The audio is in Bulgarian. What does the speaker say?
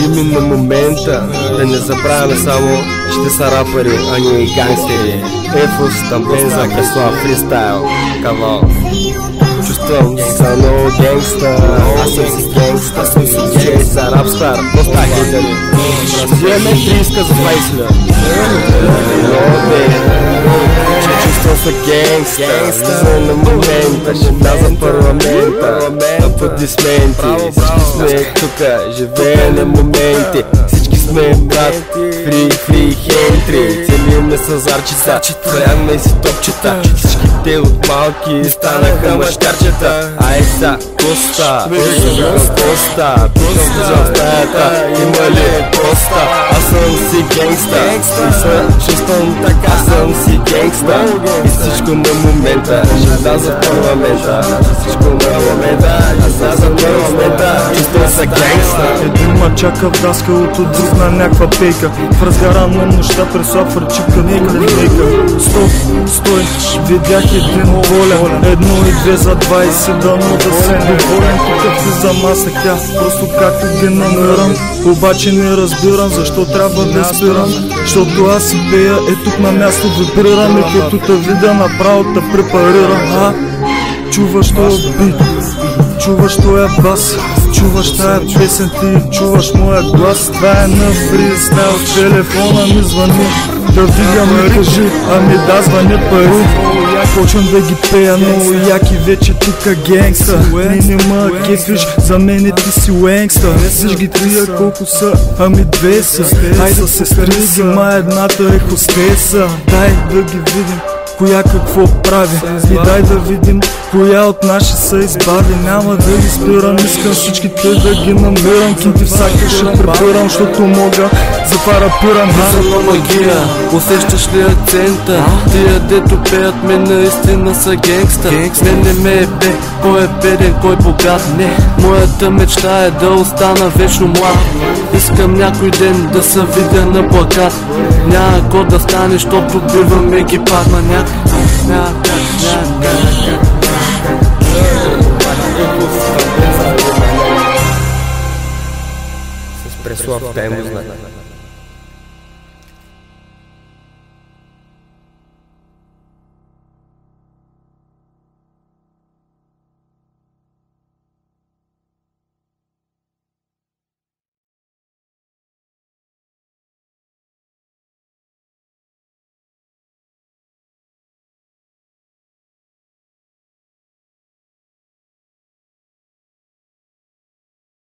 Рими на момента, да не забравяме само, че те са рапъри, а ние и гангстери. Ефус, Тампенза, Кесла, фристайл, кавал. Чувствам са много гангста, аз съм си гангста, че са рапстар, доста хейтери. Взимаме 30 за 20 ля. Чувствам са гангста, са на момента, ще вляза в парламента. Аплодисменти, всички сме тука, живеем на моменти. Всички сме брат, фри хентри. Целиме с зарчета, стояме си топчета. Всичките от малки станаха мъжкарчета. Ай са, Коста, Коста, за стаята, има ли Коста? Аз съм си гангста, и се чувствам така, аз съм си гангста. И всичко на момента, ще вляза в парламента. Всичко на момента, ще вляза в парламента. Чувствам се гангста. Един ма чака в даскалото, друг на някаква пейка. В разгара на нощта пресла ръчика, нека. Стой, видях един волен. Едно и две за 20, дано да съм доволен. Тук ти за масака, просто както ги намирам. Обаче не разбирам защо трябва да спирам. Защото аз си пея, тук на място вибрирам. И като те видя направо те препарирам. Чуваш този бит, чуваш този бас, чуваш тая песен, ти чуваш моя глас. Това е на фристайл, телефона ми звъни. Да видя ми кажи, ами да звънят пари. Почвам да ги пея, много яки вече тука гангста. Не ма кефиш, за мене ти си уенгста. Виж ги трия колко са, ами две са. Ай да се стриги, ма едната е хостеса. Дай да ги видим коя какво прави и дай да видим коя от наши се избави. Няма да ги спирам, искам всичките да ги намирам. Кинти всяка ще препирам, защото мога за парапирам. Мисълна магия, усещаш ли акцента? Тия дето пеят ме наистина са гангста. Мене ме е бе, кой е беден, кой богат? Не, моята мечта е да остана вечно млад. Искам някой ден да се видя на плакат. Няма ко да стане, защото биваме ги падна някак. С Преслав Таймузна.